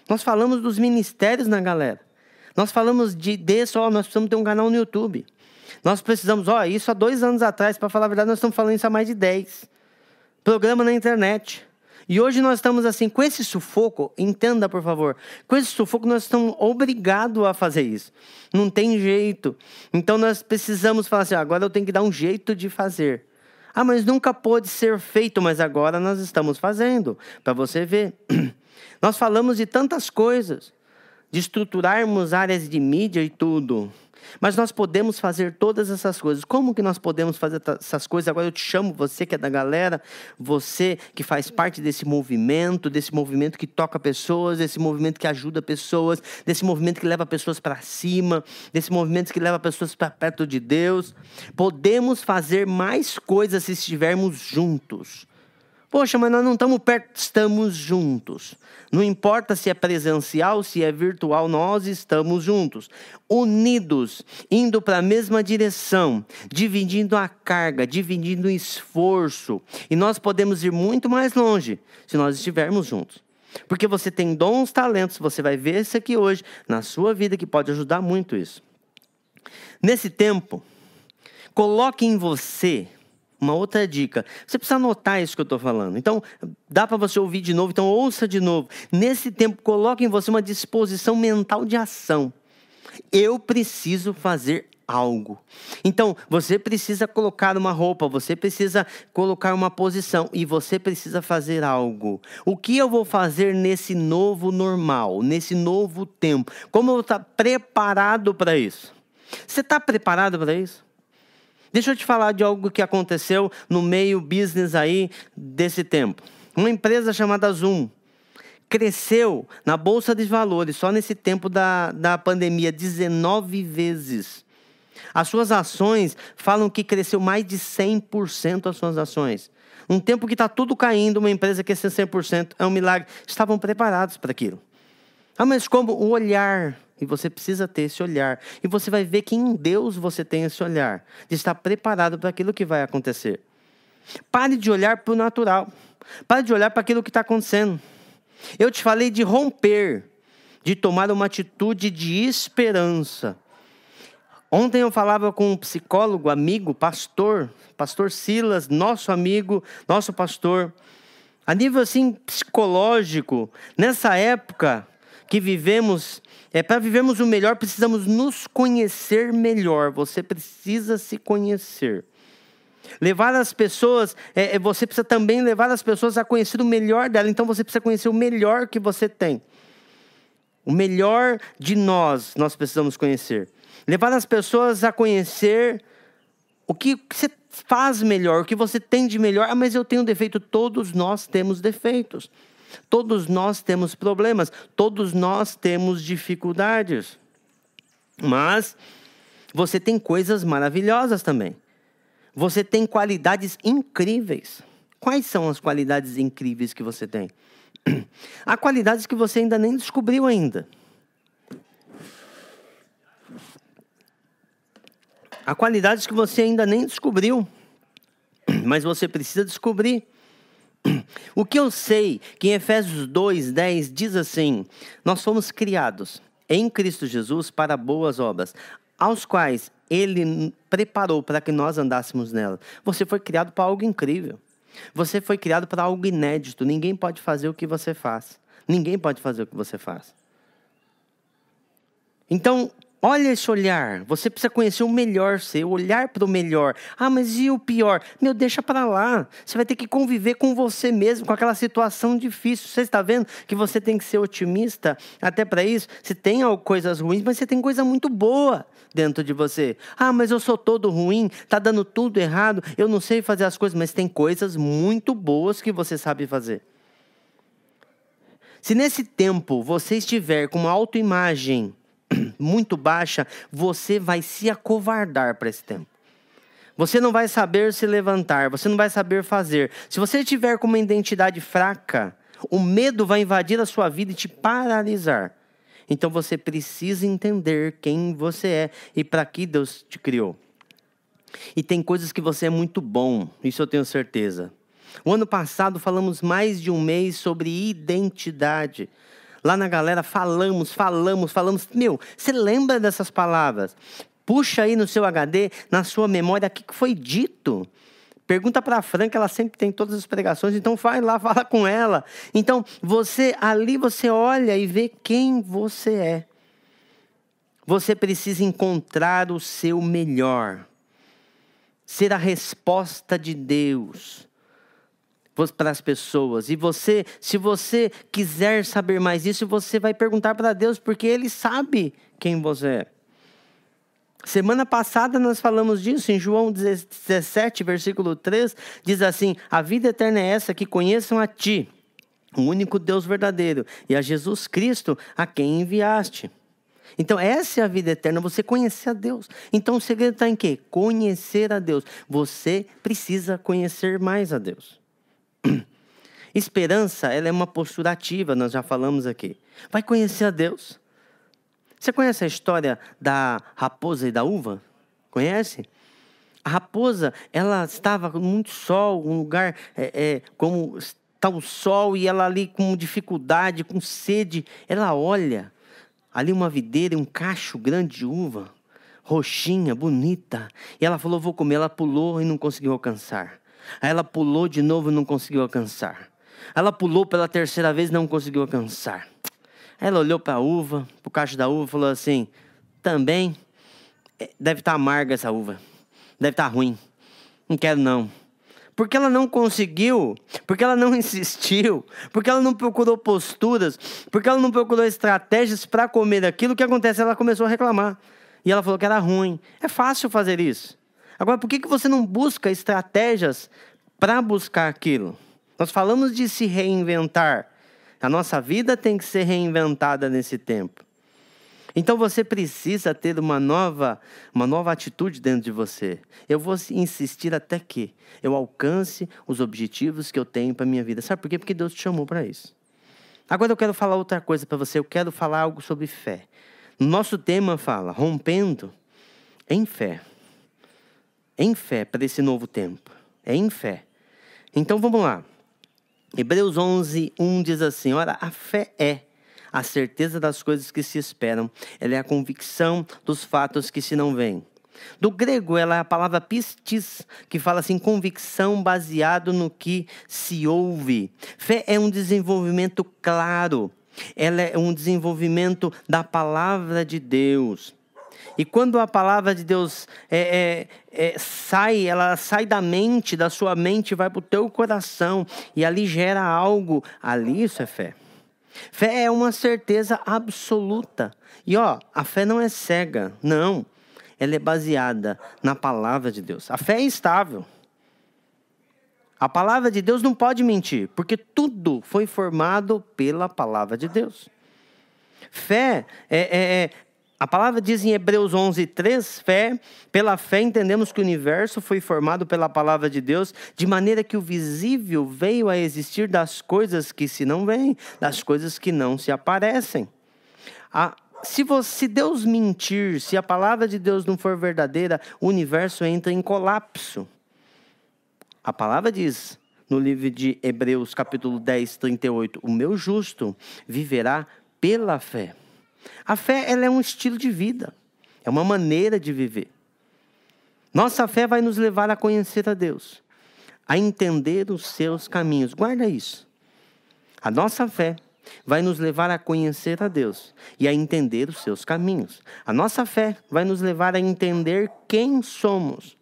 Nós falamos dos ministérios na galera. Nós falamos nós precisamos ter um canal no YouTube. Nós precisamos, isso há 2 anos atrás, para falar a verdade, nós estamos falando isso há mais de 10. Programa na internet. E hoje nós estamos assim, com esse sufoco, entenda por favor, com esse sufoco nós estamos obrigados a fazer isso. Não tem jeito. Então nós precisamos falar assim, agora eu tenho que dar um jeito de fazer. Mas nunca pôde ser feito, mas agora nós estamos fazendo, para você ver. Nós falamos de tantas coisas, de estruturarmos áreas de mídia e tudo. Mas nós podemos fazer todas essas coisas. Como que nós podemos fazer essas coisas? Agora eu te chamo, você que é da galera, você que faz parte desse movimento que toca pessoas, desse movimento que ajuda pessoas, desse movimento que leva pessoas para cima, desse movimento que leva pessoas para perto de Deus. Podemos fazer mais coisas se estivermos juntos. Poxa, mas nós não estamos perto, estamos juntos. Não importa se é presencial, se é virtual, nós estamos juntos. Unidos, indo para a mesma direção, dividindo a carga, dividindo o esforço. E nós podemos ir muito mais longe se nós estivermos juntos. Porque você tem dons, talentos, você vai ver isso aqui hoje, na sua vida, que pode ajudar muito isso. Nesse tempo, coloque em você uma outra dica. Você precisa anotar isso que eu estou falando. Então, dá para você ouvir de novo. Então, ouça de novo. Nesse tempo, coloque em você uma disposição mental de ação. Eu preciso fazer algo. Então, você precisa colocar uma roupa, você precisa colocar uma posição e você precisa fazer algo. O que eu vou fazer nesse novo normal, nesse novo tempo? Como eu vou estar preparado para isso? Você está preparado para isso? Deixa eu te falar de algo que aconteceu no meio business aí desse tempo. Uma empresa chamada Zoom cresceu na Bolsa de Valores, só nesse tempo da pandemia, 19 vezes. As suas ações falam que cresceu mais de 100% as suas ações. Um tempo que está tudo caindo, uma empresa que é 100%, é um milagre. Estavam preparados para aquilo. Mas como? O olhar. E você precisa ter esse olhar. E você vai ver que em Deus você tem esse olhar. De estar preparado para aquilo que vai acontecer. Pare de olhar para o natural. Pare de olhar para aquilo que está acontecendo. Eu te falei de romper. De tomar uma atitude de esperança. Ontem eu falava com um psicólogo, amigo, pastor Silas, nosso amigo, nosso pastor. A nível assim psicológico, nessa época que vivemos, para vivermos o melhor, precisamos nos conhecer melhor. Você precisa se conhecer. Levar as pessoas, você precisa também levar as pessoas a conhecer o melhor dela. Então você precisa conhecer o melhor que você tem. O melhor de nós precisamos conhecer. Levar as pessoas a conhecer o que você faz melhor, o que você tem de melhor. Mas eu tenho defeito. Todos nós temos defeitos. Todos nós temos problemas, todos nós temos dificuldades. Mas você tem coisas maravilhosas também. Você tem qualidades incríveis. Quais são as qualidades incríveis que você tem? Há qualidades que você ainda nem descobriu ainda. Há qualidades que você ainda nem descobriu, mas você precisa descobrir. O que eu sei, que em Efésios 2:10 diz assim: nós fomos criados em Cristo Jesus para boas obras, aos quais Ele preparou para que nós andássemos nela. Você foi criado para algo incrível. Você foi criado para algo inédito. Ninguém pode fazer o que você faz. Ninguém pode fazer o que você faz. Então, olha esse olhar. Você precisa conhecer o melhor seu, olhar para o melhor. Mas e o pior? Deixa para lá. Você vai ter que conviver com você mesmo, com aquela situação difícil. Você está vendo que você tem que ser otimista até para isso? Você tem coisas ruins, mas você tem coisa muito boa dentro de você. Mas eu sou todo ruim, está dando tudo errado, eu não sei fazer as coisas, mas tem coisas muito boas que você sabe fazer. Se nesse tempo você estiver com uma autoimagem muito baixa, você vai se acovardar para esse tempo. Você não vai saber se levantar, você não vai saber fazer. Se você tiver com uma identidade fraca, o medo vai invadir a sua vida e te paralisar. Então você precisa entender quem você é e para que Deus te criou. E tem coisas que você é muito bom, isso eu tenho certeza. O ano passado falamos mais de um mês sobre identidade. Lá na galera falamos. Meu, você lembra dessas palavras? Puxa aí no seu HD, na sua memória, o que foi dito. Pergunta para a Fran, que ela sempre tem todas as pregações, então vai lá, fala com ela. Então, você olha e vê quem você é. Você precisa encontrar o seu melhor. Ser a resposta de Deus para as pessoas. E você, se você quiser saber mais disso, você vai perguntar para Deus, porque Ele sabe quem você é. Semana passada nós falamos disso, em João 17, versículo 3, diz assim: a vida eterna é essa, que conheçam a Ti, o único Deus verdadeiro, e a Jesus Cristo, a quem enviaste. Então essa é a vida eterna, você conhecer a Deus. Então o segredo está em quê? Conhecer a Deus. Você precisa conhecer mais a Deus. Esperança, ela é uma postura ativa, nós já falamos aqui. Vai conhecer a Deus. Você conhece a história da raposa e da uva? Conhece? A raposa, ela estava com muito sol, um lugar como está o sol, e ela ali com dificuldade, com sede. Ela olha ali uma videira, um cacho grande de uva, roxinha, bonita. E ela falou, vou comer. Ela pulou e não conseguiu alcançar. Aí ela pulou de novo e não conseguiu alcançar. Ela pulou pela terceira vez e não conseguiu alcançar. Ela olhou para a uva, para o cacho da uva, e falou assim, também deve estar amarga essa uva. Deve estar ruim. Não quero não. Porque ela não conseguiu, porque ela não insistiu, porque ela não procurou posturas, porque ela não procurou estratégias para comer aquilo, o que acontece? Ela começou a reclamar. E ela falou que era ruim. É fácil fazer isso. Agora, por que você não busca estratégias para buscar aquilo? Nós falamos de se reinventar. A nossa vida tem que ser reinventada nesse tempo. Então você precisa ter uma nova atitude dentro de você. Eu vou insistir até que eu alcance os objetivos que eu tenho para a minha vida. Sabe por quê? Porque Deus te chamou para isso. Agora eu quero falar outra coisa para você. Eu quero falar algo sobre fé. No nosso tema fala, rompendo em fé. Em fé para esse novo tempo. É em fé. Então vamos lá. Hebreus 11, 1 diz assim, ora, a fé é a certeza das coisas que se esperam. Ela é a convicção dos fatos que se não veem. Do grego, ela é a palavra pistis, que fala assim, convicção baseado no que se ouve. Fé é um desenvolvimento claro. Ela é um desenvolvimento da palavra de Deus. E quando a palavra de Deus ela sai da mente, da sua mente, vai para o teu coração, e ali gera algo, ali isso é fé. Fé é uma certeza absoluta. E a fé não é cega, não. Ela é baseada na palavra de Deus. A fé é estável. A palavra de Deus não pode mentir, porque tudo foi formado pela palavra de Deus. Fé a palavra diz em Hebreus 11, 3, pela fé entendemos que o universo foi formado pela palavra de Deus, de maneira que o visível veio a existir das coisas que não veem, das coisas que não se aparecem. Se Deus mentir, se a palavra de Deus não for verdadeira, o universo entra em colapso. A palavra diz, no livro de Hebreus, capítulo 10, 38, o meu justo viverá pela fé. A fé, ela é um estilo de vida, é uma maneira de viver. Nossa fé vai nos levar a conhecer a Deus, a entender os seus caminhos. Guarda isso. A nossa fé vai nos levar a conhecer a Deus e a entender os seus caminhos. A nossa fé vai nos levar a entender quem somos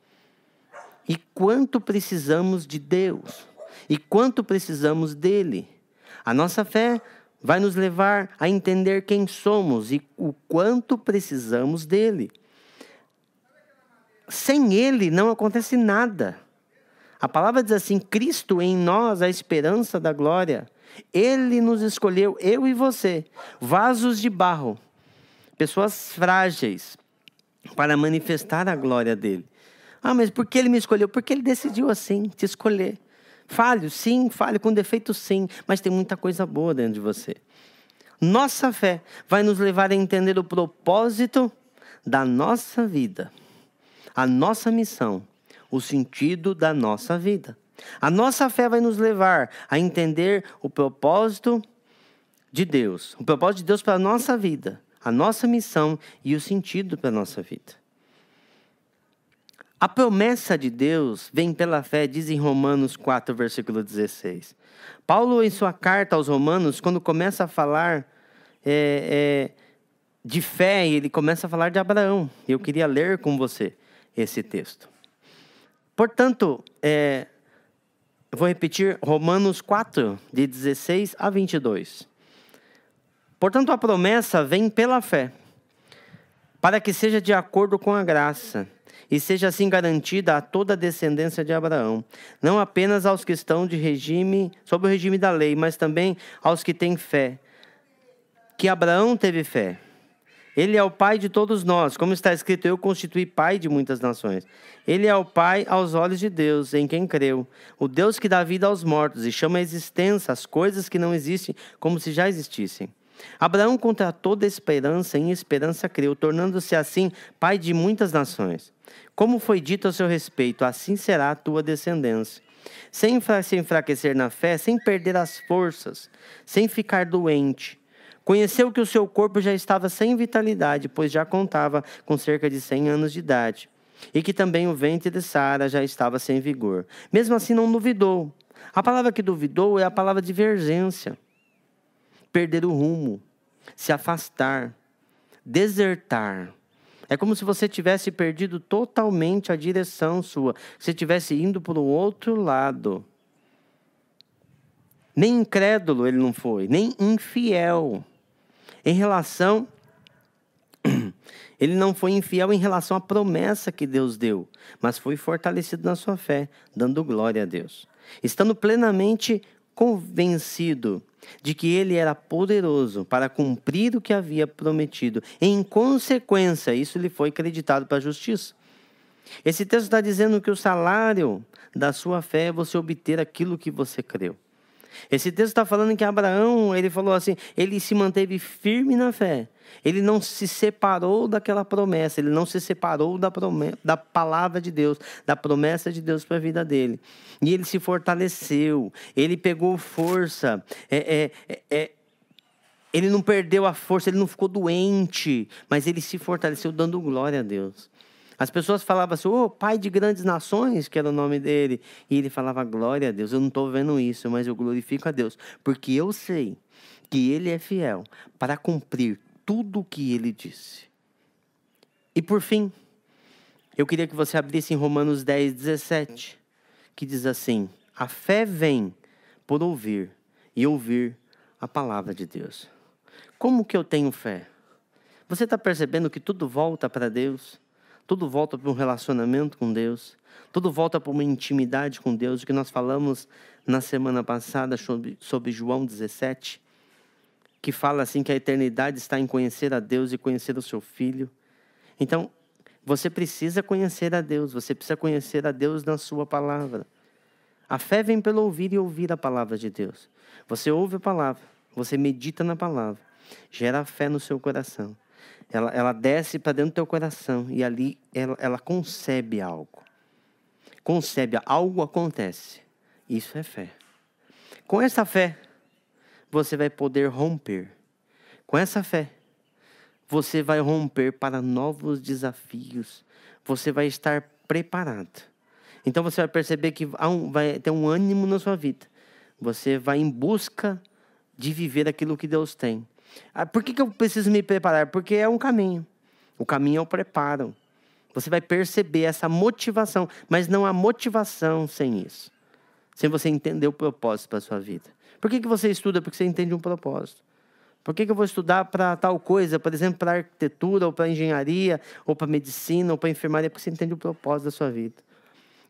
e quanto precisamos de Deus e quanto precisamos dele. A nossa fé vai nos levar a entender quem somos e o quanto precisamos dele. Sem ele não acontece nada. A palavra diz assim, Cristo em nós, a esperança da glória. Ele nos escolheu, eu e você, vasos de barro, pessoas frágeis, para manifestar a glória dele. Ah, mas por que ele me escolheu? Porque ele decidiu assim, te escolher. Falho, sim, falho, com defeito, sim, mas tem muita coisa boa dentro de você. Nossa fé vai nos levar a entender o propósito da nossa vida, a nossa missão, o sentido da nossa vida. A nossa fé vai nos levar a entender o propósito de Deus, o propósito de Deus para a nossa vida, a nossa missão e o sentido para a nossa vida. A promessa de Deus vem pela fé, diz em Romanos 4, versículo 16. Paulo, em sua carta aos Romanos, quando começa a falar de fé, ele começa a falar de Abraão. Eu queria ler com você esse texto. Portanto, eu vou repetir Romanos 4, de 16 a 22. Portanto, a promessa vem pela fé, para que seja de acordo com a graça, e seja assim garantida a toda a descendência de Abraão, não apenas aos que estão sob o regime da lei, mas também aos que têm fé. Que Abraão teve fé. Ele é o pai de todos nós, como está escrito, eu constituí pai de muitas nações. Ele é o pai aos olhos de Deus, em quem creu. O Deus que dá vida aos mortos e chama à existência as coisas que não existem, como se já existissem. Abraão, contra toda esperança, em esperança creu, tornando-se assim pai de muitas nações. Como foi dito a seu respeito, assim será a tua descendência. Sem se enfraquecer na fé, sem perder as forças, sem ficar doente. Conheceu que o seu corpo já estava sem vitalidade, pois já contava com cerca de 100 anos de idade. E que também o ventre de Sara já estava sem vigor. Mesmo assim não duvidou. A palavra que duvidou é a palavra divergência. Perder o rumo, se afastar, desertar. É como se você tivesse perdido totalmente a direção sua. Você estivesse indo para o outro lado. Nem incrédulo ele não foi, nem infiel. Ele não foi infiel em relação à promessa que Deus deu, mas foi fortalecido na sua fé, dando glória a Deus. Estando plenamente convencido de que ele era poderoso para cumprir o que havia prometido. Em consequência, isso lhe foi acreditado para a justiça. Esse texto está dizendo que o salário da sua fé é você obter aquilo que você creu. Esse texto está falando que Abraão, ele falou assim, ele se manteve firme na fé. Ele não se separou daquela promessa, ele não se separou da palavra de Deus, da promessa de Deus para a vida dele. E ele se fortaleceu, ele pegou força, ele não perdeu a força, ele não ficou doente, mas ele se fortaleceu dando glória a Deus. As pessoas falavam assim, pai de grandes nações, que era o nome dele. E ele falava, glória a Deus, eu não estou vendo isso, mas eu glorifico a Deus. Porque eu sei que ele é fiel para cumprir tudo o que ele disse. E por fim, eu queria que você abrisse em Romanos 10, 17, que diz assim, a fé vem por ouvir e ouvir a palavra de Deus. Como que eu tenho fé? Você está percebendo que tudo volta para Deus? Tudo volta para um relacionamento com Deus. Tudo volta para uma intimidade com Deus. O que nós falamos na semana passada sobre João 17. Que fala assim que a eternidade está em conhecer a Deus e conhecer o seu Filho. Então, você precisa conhecer a Deus. Você precisa conhecer a Deus na sua palavra. A fé vem pelo ouvir e ouvir a palavra de Deus. Você ouve a palavra. Você medita na palavra. Gera fé no seu coração. Ela desce para dentro do teu coração e ali ela concebe algo. Algo acontece. Isso é fé. Com essa fé, você vai poder romper. Com essa fé, você vai romper para novos desafios. Você vai estar preparado. Então você vai perceber que vai ter um ânimo na sua vida. Você vai em busca de viver aquilo que Deus tem. Por que eu preciso me preparar? Porque é um caminho. O caminho é o preparo. Você vai perceber essa motivação, mas não há motivação sem isso. Sem você entender o propósito para a sua vida. Por que você estuda? Porque você entende um propósito. Por que eu vou estudar para tal coisa? Por exemplo, para arquitetura, ou para engenharia, ou para medicina, ou para enfermaria, porque você entende o propósito da sua vida.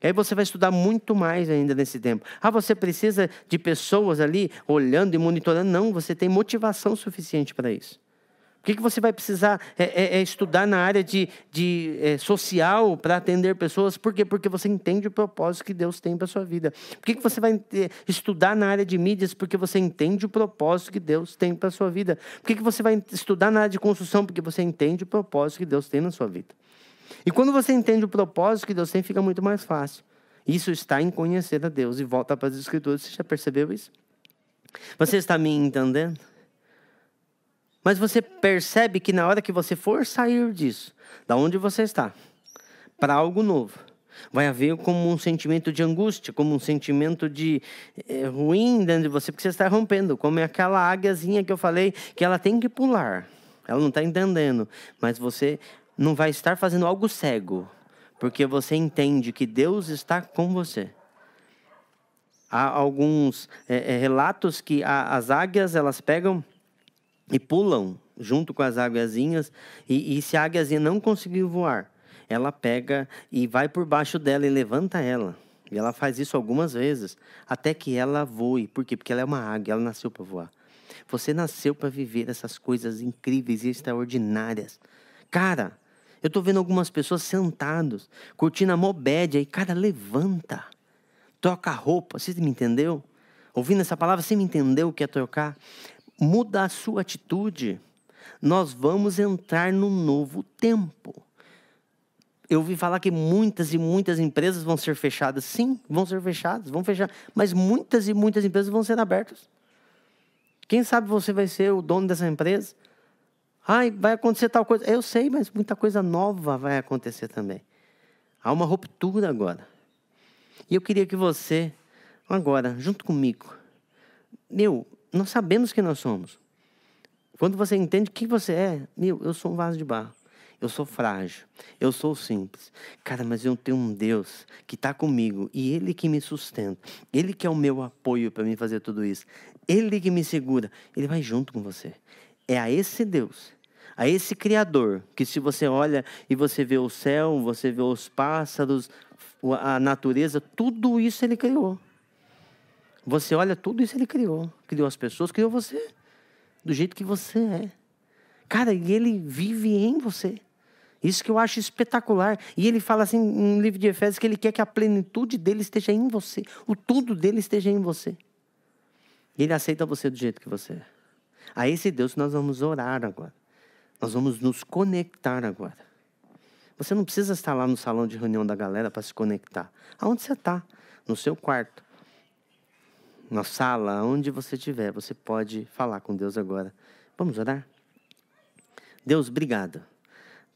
E aí você vai estudar muito mais ainda nesse tempo. Você precisa de pessoas ali olhando e monitorando. Não, você tem motivação suficiente para isso. Por que você vai precisar estudar na área de social para atender pessoas? Por quê? Porque você entende o propósito que Deus tem para a sua vida. Por que você vai estudar na área de mídias? Porque você entende o propósito que Deus tem para a sua vida. Por que você vai estudar na área de construção? Porque você entende o propósito que Deus tem na sua vida. E quando você entende o propósito que Deus tem, fica muito mais fácil. Isso está em conhecer a Deus. E volta para as Escrituras. Você já percebeu isso? Você está me entendendo? Mas você percebe que na hora que você for sair disso, da onde você está, para algo novo, vai haver como um sentimento de angústia, como um sentimento de ruim dentro de você, porque você está rompendo, como é aquela águiazinha que eu falei, que ela tem que pular. Ela não está entendendo, mas você não vai estar fazendo algo cego, porque você entende que Deus está com você. Há alguns relatos que as águias, elas pegam e pulam junto com as águiazinhas, e se a águiazinha não conseguir voar, ela pega e vai por baixo dela e levanta ela. E ela faz isso algumas vezes, até que ela voe. Por quê? Porque ela é uma águia, ela nasceu para voar. Você nasceu para viver essas coisas incríveis e extraordinárias. Cara, eu estou vendo algumas pessoas sentadas, curtindo a mobédia, e cara, levanta, troca a roupa. Você me entendeu? Ouvindo essa palavra, você me entendeu o que é trocar? Muda a sua atitude. Nós vamos entrar num novo tempo. Eu ouvi falar que muitas e muitas empresas vão ser fechadas. Sim, vão ser fechadas, vão fechar. Mas muitas e muitas empresas vão ser abertas. Quem sabe você vai ser o dono dessa empresa? Ai, vai acontecer tal coisa. Eu sei, mas muita coisa nova vai acontecer também. Há uma ruptura agora. E eu queria que você, agora, junto comigo, nós sabemos quem nós somos. Quando você entende quem você é, eu sou um vaso de barro. Eu sou frágil. Eu sou simples. Cara, mas eu tenho um Deus que está comigo. E Ele que me sustenta. Ele que é o meu apoio para mim fazer tudo isso. Ele que me segura. Ele vai junto com você. É a esse Deus, a esse Criador, que se você olha e você vê o céu, você vê os pássaros, a natureza, tudo isso Ele criou. Você olha, tudo isso Ele criou. Criou as pessoas, criou você. Do jeito que você é. Cara, e Ele vive em você. Isso que eu acho espetacular. E Ele fala assim no livro de Efésios que Ele quer que a plenitude dEle esteja em você. O tudo dEle esteja em você. E Ele aceita você do jeito que você é. A esse Deus nós vamos orar agora. Nós vamos nos conectar agora. Você não precisa estar lá no salão de reunião da galera para se conectar. Aonde você está? No seu quarto. Na sala, onde você estiver, você pode falar com Deus agora. Vamos orar? Deus, obrigado,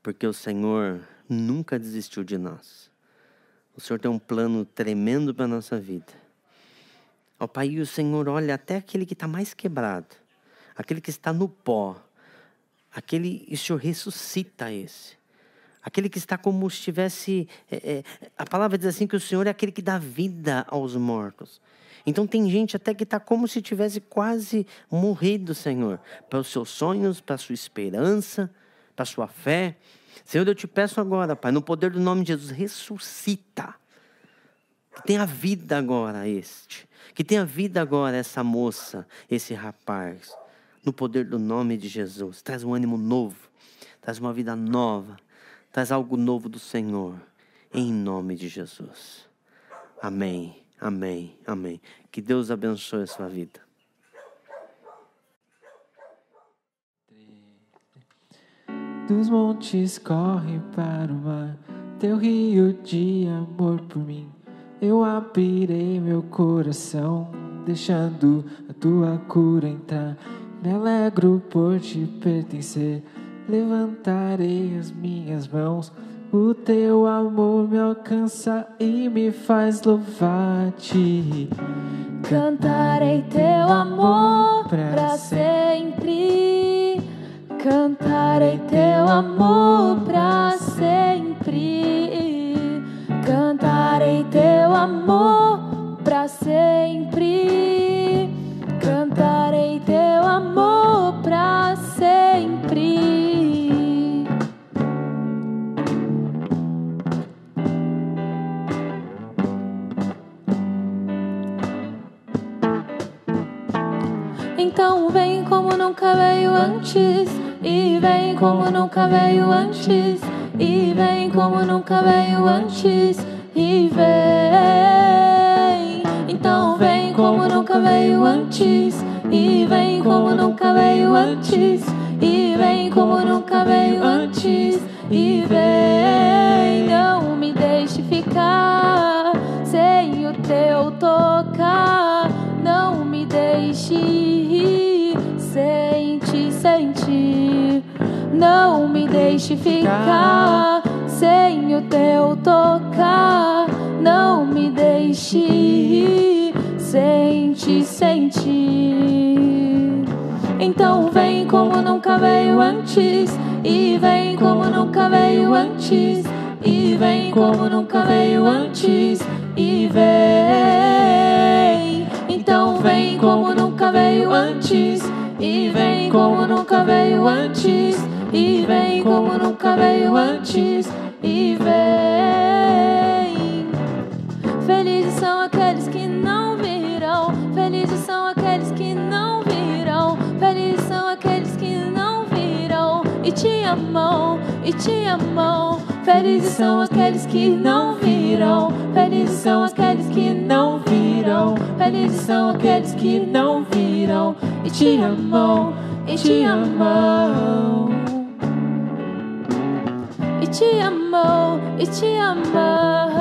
porque o Senhor nunca desistiu de nós. O Senhor tem um plano tremendo para a nossa vida. Ó Pai, e o Senhor olha até aquele que está mais quebrado, aquele que está no pó, e o Senhor ressuscita esse. Aquele que está como se estivesse... a palavra diz assim que o Senhor é aquele que dá vida aos mortos. Então tem gente até que está como se tivesse quase morrido, Senhor. Para os seus sonhos, para a sua esperança, para a sua fé. Senhor, eu te peço agora, Pai, no poder do nome de Jesus, ressuscita. Que tenha vida agora que tenha vida agora essa moça, esse rapaz. No poder do nome de Jesus. Traz um ânimo novo. Traz uma vida nova. Traz algo novo do Senhor. Em nome de Jesus. Amém. Amém. Amém. Que Deus abençoe a sua vida. Dos montes corre para o mar, teu rio de amor por mim. Eu abrirei meu coração, deixando a tua cura entrar. Me alegro por te pertencer, levantarei as minhas mãos. O teu amor me alcança e me faz louvar-te. Cantarei teu amor pra sempre. Cantarei teu amor pra sempre. Cantarei teu amor pra sempre. Cantarei teu amor pra sempre. Então vem como nunca veio antes. e vem como nunca veio antes, e vem como nunca veio antes, e vem. Então vem como nunca veio antes, e vem como nunca veio antes, e vem como nunca veio antes, e vem. Não me deixe ficar sem o teu tocar, não me deixe ir sem te sentir, não me deixe ficar sem o teu tocar, não me deixe ir sem te sentir. Então vem como nunca veio antes, e vem como nunca veio antes, e vem como nunca veio antes, e vem. Então vem como nunca veio antes, e vem como nunca veio antes, e vem como nunca veio antes, e vem. Felizes são aqueles que não virão, felizes são aqueles que não virão, felizes são aqueles que não virão e te amam, e te amam. Felizes são aqueles que não virão, felizes são aqueles que não virão, felizes são aqueles que não virão e te amam, e te amam, e te amam, e te amam.